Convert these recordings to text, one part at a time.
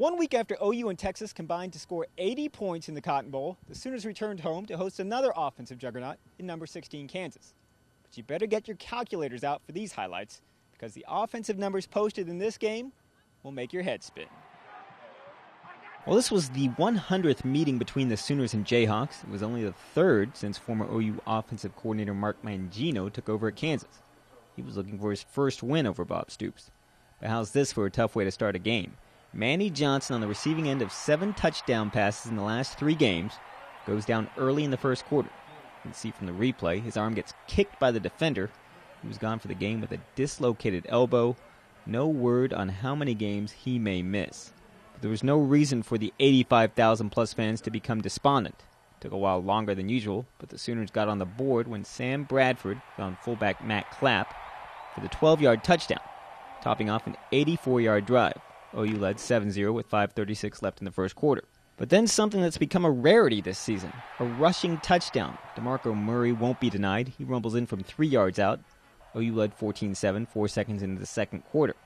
1 week after OU and Texas combined to score 80 points in the Cotton Bowl, the Sooners returned home to host another offensive juggernaut in number 16 Kansas. But you better get your calculators out for these highlights, because the offensive numbers posted in this game will make your head spin. Well, this was the 100th meeting between the Sooners and Jayhawks. It was only the third since former OU offensive coordinator Mark Mangino took over at Kansas. He was looking for his first win over Bob Stoops. But how's this for a tough way to start a game? Manny Johnson on the receiving end of 7 touchdown passes in the last 3 games goes down early in the first quarter. You can see from the replay, his arm gets kicked by the defender. He was gone for the game with a dislocated elbow. No word on how many games he may miss. But there was no reason for the 85,000-plus fans to become despondent. It took a while longer than usual, but the Sooners got on the board when Sam Bradford found fullback Matt Clapp for the 12-yard touchdown, topping off an 84-yard drive. OU led 7-0 with 5:36 left in the first quarter. But then something that's become a rarity this season, a rushing touchdown. DeMarco Murray won't be denied. He rumbles in from 3 yards out. OU led 14-7, 4 seconds into the second quarter.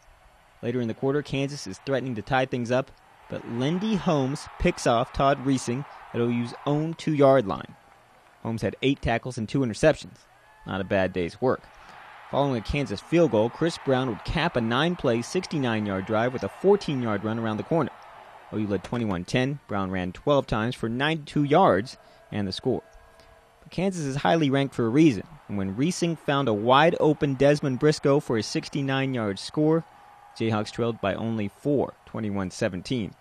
Later in the quarter, Kansas is threatening to tie things up, but Lindy Holmes picks off Todd Reesing at OU's own 2-yard line. Holmes had 8 tackles and 2 interceptions. Not a bad day's work. Following a Kansas field goal, Chris Brown would cap a 9-play, 69-yard drive with a 14-yard run around the corner. OU led 21-10. Brown ran 12 times for 92 yards and the score. But Kansas is highly ranked for a reason, and when Reesing found a wide-open Desmond Briscoe for a 69-yard score, Jayhawks trailed by only 4, 21-17.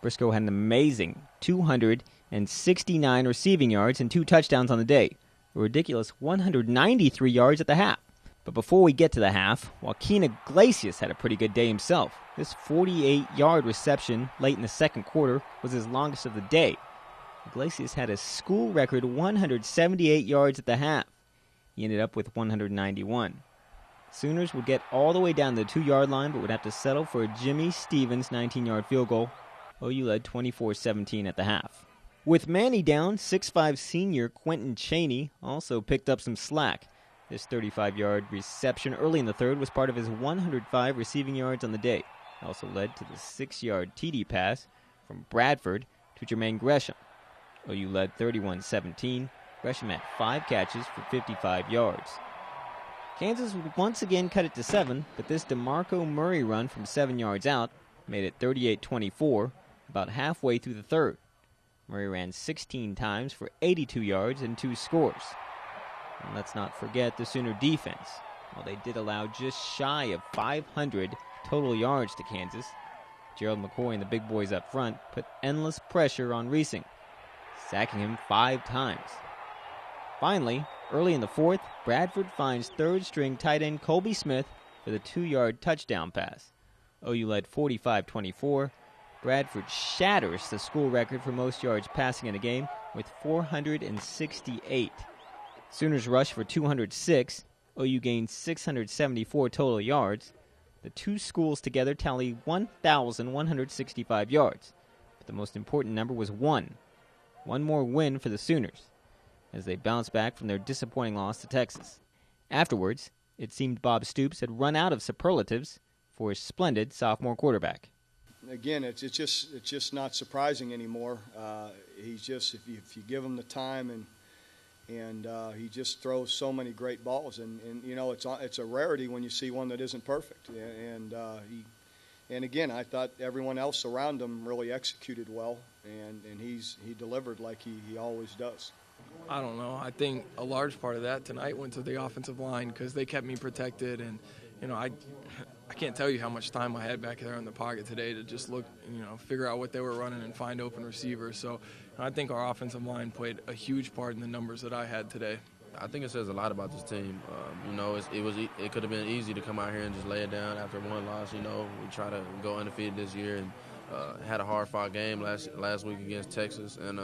Briscoe had an amazing 269 receiving yards and 2 touchdowns on the day, a ridiculous 193 yards at the half. But before we get to the half, Joaquin Iglesias had a pretty good day himself. This 48-yard reception late in the second quarter was his longest of the day. Iglesias had a school record 178 yards at the half. He ended up with 191. Sooners would get all the way down to the 2-yard line, but would have to settle for a Jimmy Stevens 19-yard field goal. OU led 24-17 at the half. With Manny down, 6'5 senior Quentin Chaney also picked up some slack. This 35-yard reception early in the third was part of his 105 receiving yards on the day. It also led to the 6-yard TD pass from Bradford to Jermaine Gresham. OU led 31-17. Gresham had 5 catches for 55 yards. Kansas would once again cut it to 7, but this DeMarco Murray run from 7 yards out made it 38-24 about halfway through the third. Murray ran 16 times for 82 yards and 2 scores. And let's not forget the Sooner defense. While they did allow just shy of 500 total yards to Kansas, Gerald McCoy and the big boys up front put endless pressure on Reesing, sacking him 5 times. Finally, early in the fourth, Bradford finds third-string tight end Colby Smith for the 2-yard touchdown pass. OU led 45-24. Bradford shatters the school record for most yards passing in a game with 468. Sooners rushed for 206. OU gained 674 total yards. The two schools together tally 1,165 yards. But the most important number was 1. One more win for the Sooners as they bounced back from their disappointing loss to Texas. Afterwards, it seemed Bob Stoops had run out of superlatives for his splendid sophomore quarterback. Again, it's just not surprising anymore. He's just, if you give him the time and he just throws so many great balls, and you know it's a rarity when you see one that isn't perfect. And again, I thought everyone else around him really executed well, and he delivered like he always does. I don't know. I think a large part of that tonight went to the offensive line because they kept me protected, and you know I can't tell you how much time I had back there in the pocket today to just look, figure out what they were running and find open receivers. So I think our offensive line played a huge part in the numbers that I had today. I think it says a lot about this team. It could have been easy to come out here and just lay it down after one loss. We try to go undefeated this year and had a hard-fought game last week against Texas, and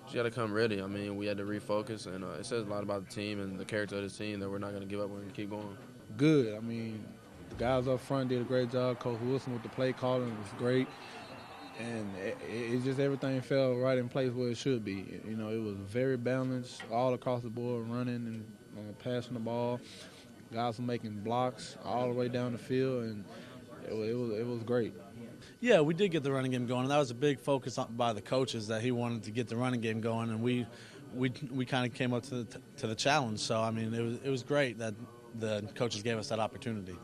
just got to come ready. I mean, we had to refocus, and it says a lot about the team and the character of this team that we're not going to give up. We're going to keep going. Good. I mean, the guys up front did a great job. Coach Wilson with the play calling was great. And it just everything fell right in place where it should be. It was very balanced all across the board, running and passing the ball. Guys were making blocks all the way down the field, and it was great. Yeah, we did get the running game going, and that was a big focus by the coaches that he wanted to get the running game going, and we kind of came up to the challenge. So I mean, it was great that the coaches gave us that opportunity.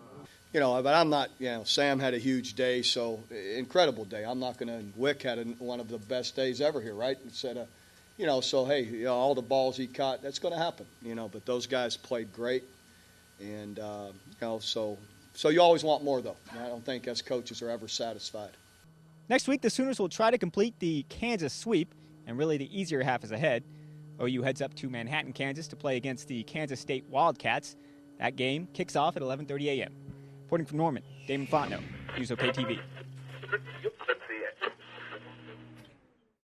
You know, but I'm not. You know, Sam had a huge day, so incredible day. I'm not going to. Wick had one of the best days ever here, right? Instead of, you know, so hey, you know, all the balls he caught, that's going to happen. You know, but those guys played great, and you know, so you always want more though. I don't think us coaches are ever satisfied. Next week, the Sooners will try to complete the Kansas sweep, and really the easier half is ahead. OU heads up to Manhattan, Kansas to play against the Kansas State Wildcats. That game kicks off at 11:30 a.m. Reporting from Norman, Damon Fontenot, News OK TV.